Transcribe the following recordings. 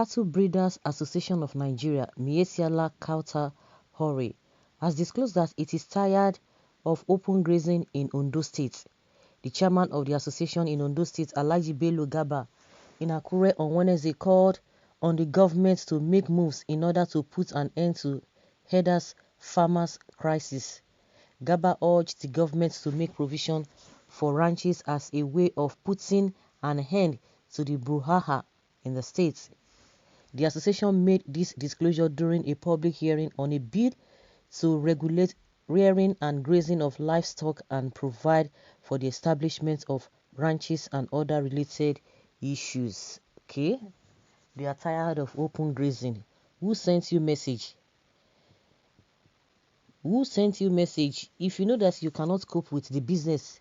Cattle Breeders Association of Nigeria, MIYETTI Kauta Hori, has disclosed that it is tired of open grazing in Ondo State. The chairman of the association in Ondo State, Alhaji Bello Garba, in Akure on Wednesday called on the government to make moves in order to put an end to herders' farmers' crisis. Garba urged the government to make provision for ranches as a way of putting an end to the brouhaha in the state. The association made this disclosure during a public hearing on a bill to regulate rearing and grazing of livestock and provide for the establishment of ranches and other related issues. Okay, they are tired of open grazing. Who sent you message? Who sent you message? If you know that you cannot cope with the business,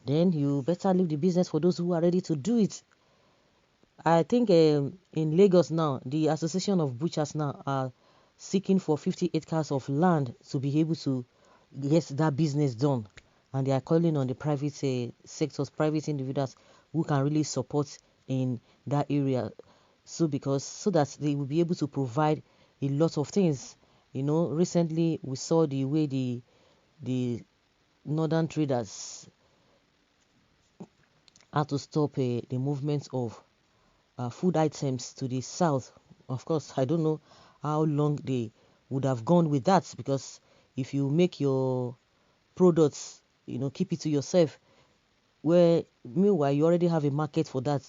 then you better leave the business for those who are ready to do it. I think in Lagos now, the Association of Butchers now are seeking for 50 acres of land to be able to get that business done. And they are calling on the private sectors, private individuals who can really support in that area. So that they will be able to provide a lot of things. You know, recently we saw the way the northern traders had to stop the movement of food items to the south. Of course, I don't know how long they would have gone with that, because if you make your products, you know, keep it to yourself, where meanwhile you already have a market for that,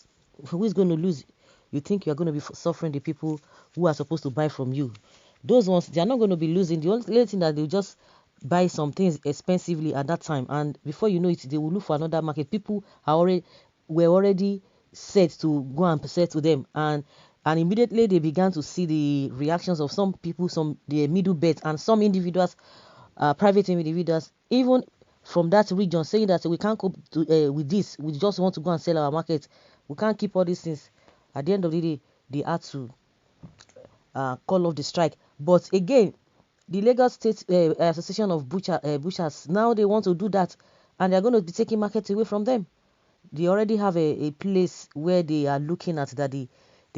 who is going to lose? You think you're going to be suffering the people who are supposed to buy from you. Those ones, they are not going to be losing. The only thing that they'll just buy some things expensively at that time, and before you know it, they will look for another market. People were already set to go and sell to them, and immediately they began to see the reactions of some people, the middle bets, and some individuals, private individuals, even from that region, saying that we can't cope with this. We just want to go and sell our market. We can't keep all these things. At the end of the day, they had to call off the strike. But again, the Lagos State Association of Butchers, now they want to do that, and they're going to be taking markets away from them. They already have a place where they are looking at that they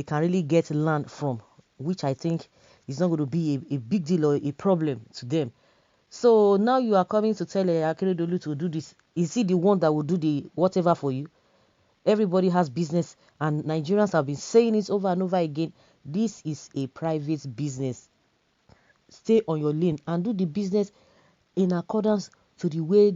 can really get land from, which I think is not going to be a big deal or a problem to them. So now you are coming to tell AKEREDOLU to do this. Is he the one that will do the whatever for you? Everybody has business, and Nigerians have been saying it over and over again. This is a private business. Stay on your lane and do the business in accordance to the way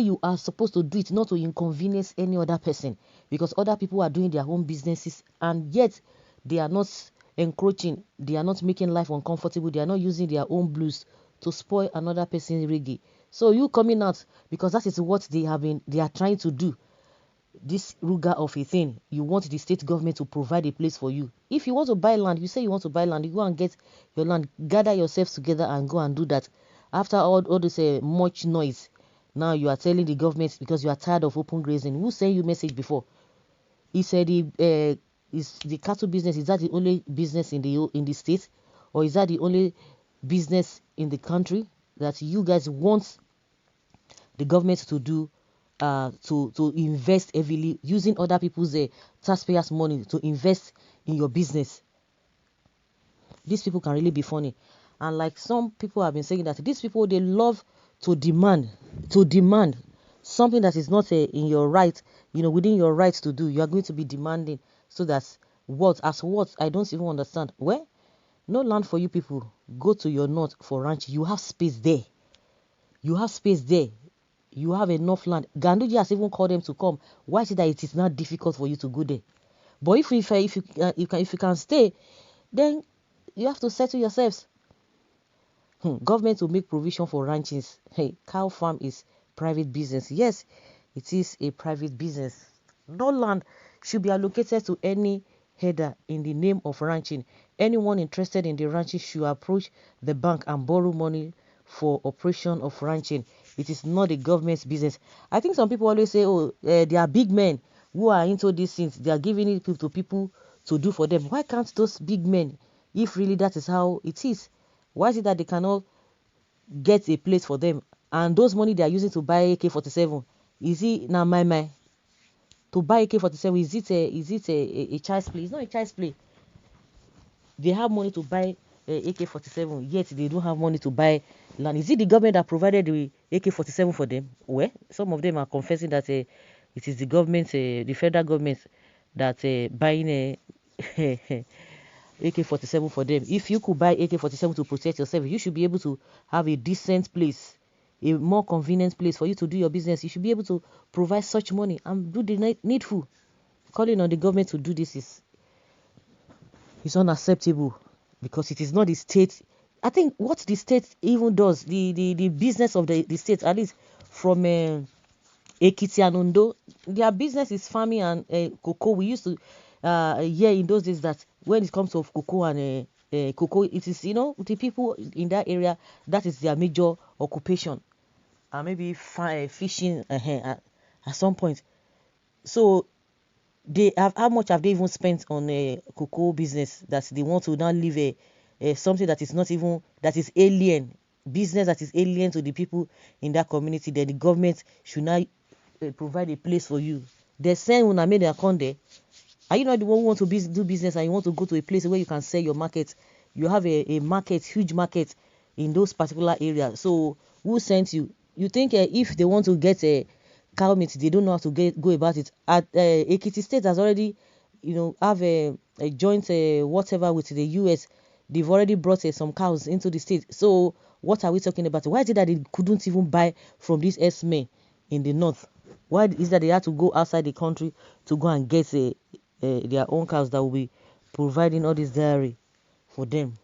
you are supposed to do it, not to inconvenience any other person, because other people are doing their own businesses and yet they are not encroaching, they are not making life uncomfortable, they are not using their own blues to spoil another person's reggae. So you coming out, because that is what they are trying to do, this ruga of a thing. You want the state government to provide a place for you. If you want to buy land, you say you want to buy land, you go and get your land, gather yourselves together and go and do that. After all this much noise, now you are telling the government, because you are tired of open grazing. Who sent you message before? He said is the cattle business, is that the only business in the state, or is that the only business in the country that you guys want the government to do, to invest heavily, using other people's taxpayers' money to invest in your business? These people can really be funny. And like some people have been saying, that these people, they love to demand something that is not in your right, within your rights to do. You are going to be demanding, so that what I don't even understand. Well, no land for you people. Go to your north for ranch. You have space there. You have enough land. Ganduje has even called them to come. Why is it that it is not difficult for you to go there? But if you can stay, then you have to settle yourselves. Government will make provision for ranches. Hey, cow farm is private business. Yes, it is a private business. No land should be allocated to any herder in the name of ranching. Anyone interested in the ranching should approach the bank and borrow money for operation of ranching. It is not the government's business. I think some people always say, they are big men who are into these things. They are giving it to people to do for them. Why can't those big men, if really that is how it is, why is it that they cannot get a place for them? And those money they are using to buy AK-47, is it now my to buy AK-47? Is it a child's play? It's not a child's play. They have money to buy AK-47, yet they don't have money to buy land. Is it the government that provided the AK-47 for them? Well, some of them are confessing that it is the government, the federal government, that buying a AK-47 for them. If you could buy AK-47 to protect yourself, you should be able to have a decent place, a more convenient place for you to do your business. You should be able to provide such money and do the needful. Calling on the government to do this is unacceptable, because it is not the state. I think what the state even does, the business of the state, at least from Ekiti and Ondo, their business is farming and cocoa. We used to hear in those days that when it comes to cocoa and cocoa, it is, the people in that area, that is their major occupation. Maybe fishing at some point. So they have, how much have they even spent on a cocoa business that they want to now leave something that is not even, that is alien, business that is alien to the people in that community? Then the government should now provide a place for you. They send when I made their account there. Are you not the one who want to do business and you want to go to a place where you can sell your market? You have a market, huge market in those particular areas. So who sent you? You think if they want to get a cow meat, they don't know how to go about it. At Ekiti State has already, have a joint whatever with the US. They've already brought some cows into the state. So what are we talking about? Why is it that they couldn't even buy from these S-men in the north? Why is that they had to go outside the country to go and get their own cows that will be providing all this dairy for them?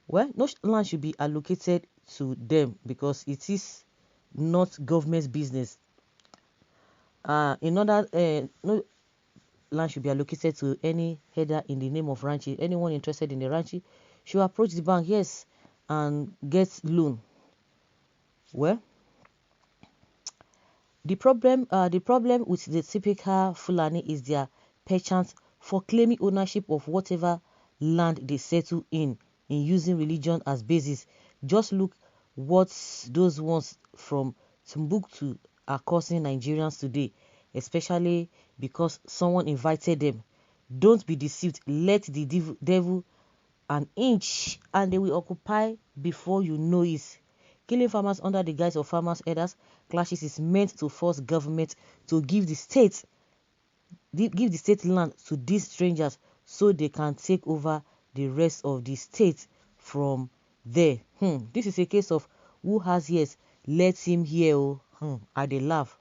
Well, no land should be allocated to them because it is not government's business. No land should be allocated to any header in the name of ranching. Anyone interested in the ranching should approach the bank, yes, and get loan. Well, the problem with the typical Fulani is their penchant for claiming ownership of whatever land they settle in using religion as basis. Just look what those ones from Timbuktu are causing Nigerians today, especially because someone invited them. Don't be deceived. Let the devil an inch and they will occupy before you know it. Killing farmers under the guise of farmers' herders clashes is meant to force government to give the state land to these strangers so they can take over the rest of the state from there. This is a case of who has ears, let him hear. I dey laugh.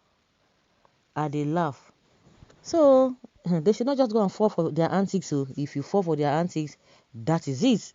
So they should not just go and fall for their antics. So if you fall for their antics, that is it.